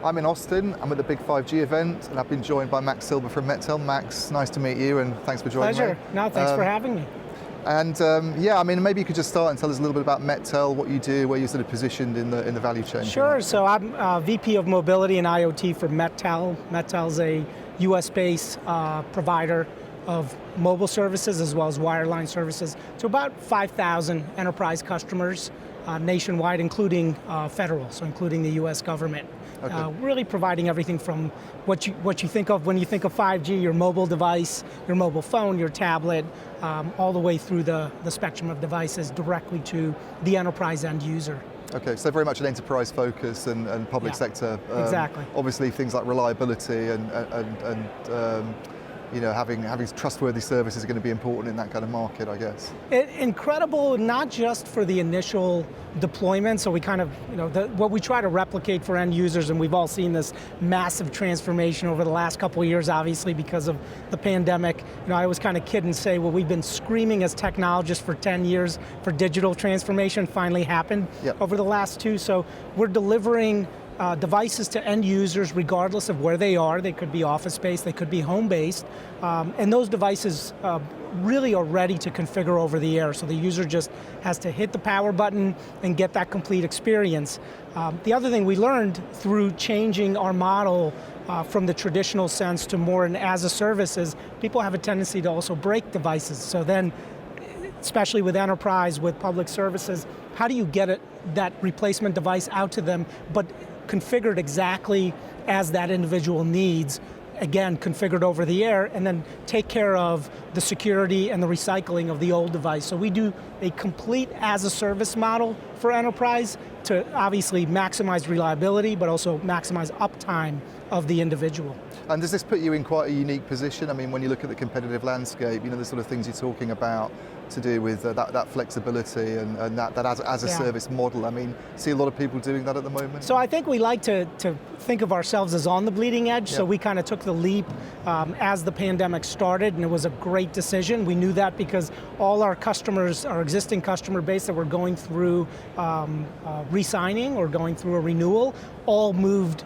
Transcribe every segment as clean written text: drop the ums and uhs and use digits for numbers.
I'm in Austin. I'm at the big 5G event, and I've been joined by Max Silber from MetTel. Max, nice to meet you, and thanks for joining me. Pleasure. No, thanks for having me. And yeah, I mean, maybe you could just start and tell us a little bit about MetTel, what you do, where you're sort of positioned in the value chain. Sure. So I'm VP of Mobility and IoT for MetTel. MetTel's a US-based provider of mobile services as well as wireline services to about 5,000 enterprise customers nationwide, including federal, so including the US government. Okay. Really providing everything from what you think of when you think of 5G, your mobile device, your mobile phone, your tablet, all the way through the spectrum of devices directly to the enterprise end user. Okay, so very much an enterprise focus and public sector. Exactly. Obviously things like reliability and you know, having trustworthy services is going to be important in that kind of market, I guess. Incredible, not just for the initial deployment, so we kind of, you know, what we try to replicate for end users, and we've all seen this massive transformation over the last couple of years, obviously because of the pandemic. You know, I always kind of kid and say, well, we've been screaming as technologists for 10 years for digital transformation, finally happened over the last 2, so we're delivering devices to end users regardless of where they are. They could be office-based, they could be home-based, and those devices really are ready to configure over the air, so the user just has to hit the power button and get that complete experience. The other thing we learned through changing our model from the traditional sense to more an as-a-service is people have a tendency to also break devices, so then especially with enterprise, with public services, how do you get that replacement device out to them, but configured exactly as that individual needs, again, configured over the air, and then take care of the security and the recycling of the old device. So we do a complete as-a-service model for enterprise to obviously maximize reliability, but also maximize uptime of the individual. And does this put you in quite a unique position? I mean, when you look at the competitive landscape, you know, the sort of things you're talking about to do with that flexibility and that as a service model. I mean, see a lot of people doing that at the moment? So I think we like to think of ourselves as on the bleeding edge, so we kind of took the leap as the pandemic started, and it was a great decision. We knew that because all our customers, our existing customer base that were going through re-signing or going through a renewal, all moved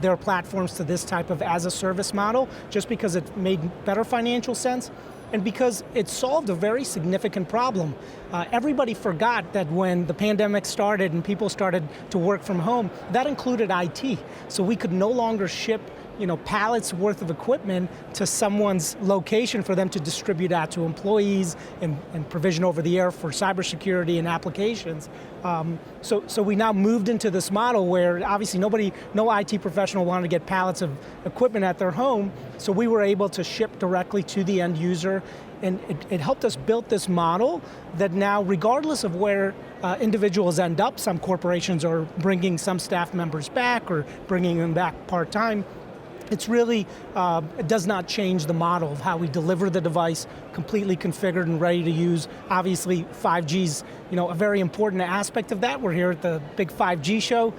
their platforms to this type of as-a-service model, just because it made better financial sense, and because it solved a very significant problem. Everybody forgot that when the pandemic started and people started to work from home, that included IT. So we could no longer ship, you know, pallets worth of equipment to someone's location for them to distribute out to employees and provision over the air for cybersecurity and applications. So we now moved into this model where obviously no IT professional wanted to get pallets of equipment at their home, so we were able to ship directly to the end user, and it helped us build this model that now, regardless of where individuals end up, some corporations are bringing some staff members back or bringing them back part-time, it's really, it does not change the model of how we deliver the device, completely configured and ready to use. Obviously, 5G's, you know, a very important aspect of that. We're here at the big 5G show,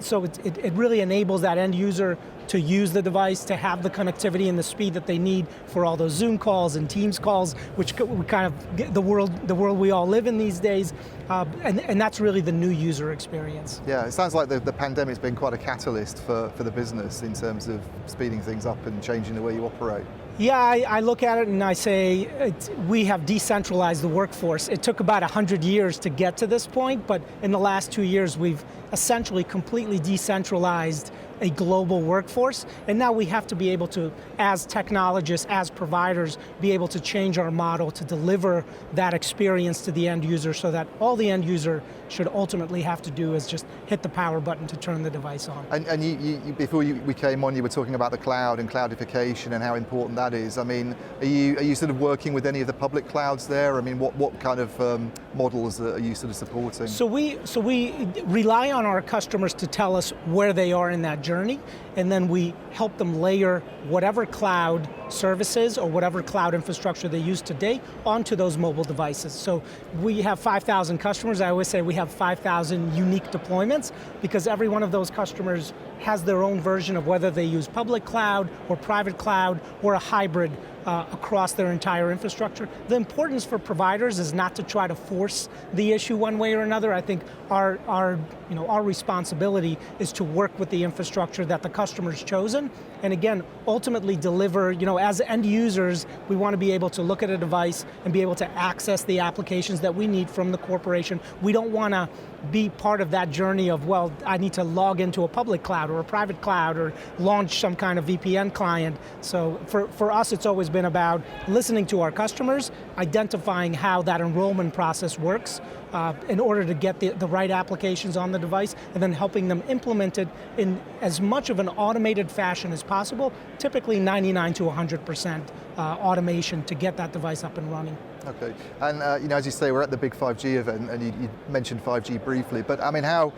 so it really enables that end user to use the device, to have the connectivity and the speed that they need for all those Zoom calls and Teams calls, which we kind of get the world we all live in these days, and that's really the new user experience. Yeah, it sounds like the pandemic's been quite a catalyst for the business in terms of speeding things up and changing the way you operate. Yeah, I look at it and I say we have decentralized the workforce. It took about 100 years to get to this point, but in the last 2 years we've essentially completely decentralized a global workforce, and now we have to be able to, as technologists, as providers, be able to change our model to deliver that experience to the end user so that all the end user should ultimately have to do is just hit the power button to turn the device on. And you before we came on, you were talking about the cloud and cloudification and how important that is. I mean, are you sort of working with any of the public clouds there? I mean, what kind of models are you sort of supporting? So we rely on our customers to tell us where they are in that journey, and then we help them layer whatever cloud services or whatever cloud infrastructure they use today onto those mobile devices. So we have 5,000 customers. I always say we have 5,000 unique deployments because every one of those customers has their own version of whether they use public cloud or private cloud or a hybrid across their entire infrastructure. The importance for providers is not to try to force the issue one way or another. I think our responsibility is to work with the infrastructure that the customer's chosen, and again, ultimately deliver, as end users, we want to be able to look at a device and be able to access the applications that we need from the corporation. We don't want to be part of that journey of, well, I need to log into a public cloud or a private cloud or launch some kind of VPN client. So for us, it's always been about listening to our customers, identifying how that enrollment process works in order to get the right applications on the device, and then helping them implement it in as much of an automated fashion as possible, typically 99 to 100% automation to get that device up and running. Okay, and as you say, we're at the big 5G event, and you mentioned 5G briefly, but I mean, how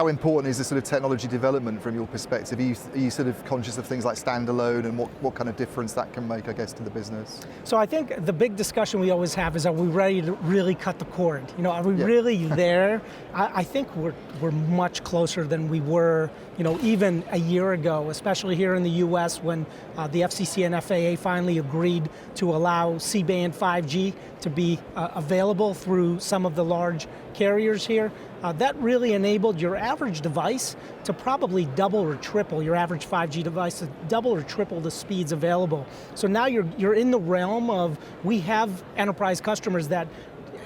important is this sort of technology development from your perspective? Are you sort of conscious of things like standalone and what kind of difference that can make, I guess, to the business? So I think the big discussion we always have is, are we ready to really cut the cord? Are we really there? I think we're much closer than we were, even a year ago, especially here in the US when the FCC and FAA finally agreed to allow C-band 5G to be available through some of the large carriers here. That really enabled your average device to probably double or triple, your average 5G device to double or triple the speeds available. So now you're in the realm of, we have enterprise customers that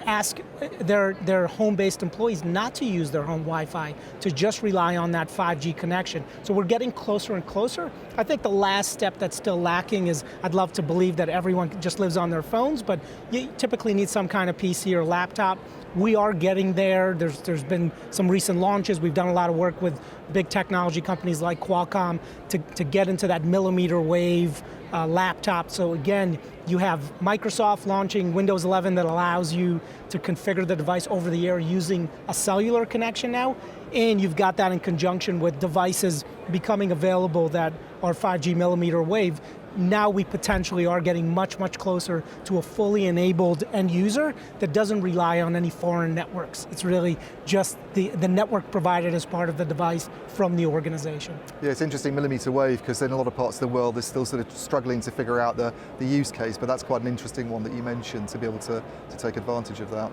ask their home-based employees not to use their home Wi-Fi, to just rely on that 5G connection. So we're getting closer and closer. I think the last step that's still lacking is, I'd love to believe that everyone just lives on their phones, but you typically need some kind of PC or laptop. We are getting there. There's been some recent launches. We've done a lot of work with big technology companies like Qualcomm to get into that millimeter wave laptop. So again, you have Microsoft launching Windows 11 that allows you to configure the device over the air using a cellular connection now, and you've got that in conjunction with devices becoming available that are 5G millimeter wave. Now we potentially are getting much, much closer to a fully enabled end user that doesn't rely on any foreign networks. It's really just the network provided as part of the device from the organization. Yeah, it's interesting, millimeter wave, because in a lot of parts of the world they're still sort of struggling to figure out the use case, but that's quite an interesting one that you mentioned, to be able to take advantage of that.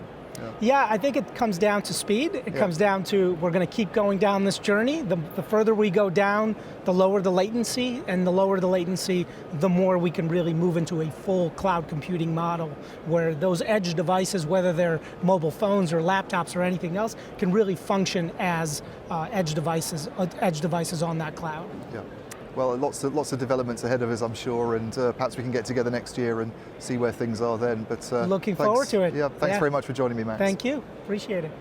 Yeah, I think it comes down to speed. It comes down to, we're going to keep going down this journey. The further we go down, the lower the latency, and the lower the latency, the more we can really move into a full cloud computing model, where those edge devices, whether they're mobile phones or laptops or anything else, can really function as edge devices on that cloud. Yeah. Well, lots of developments ahead of us, I'm sure, and perhaps we can get together next year and see where things are then. But looking forward to it. Yeah, thanks very much for joining me, Max. Thank you, appreciate it.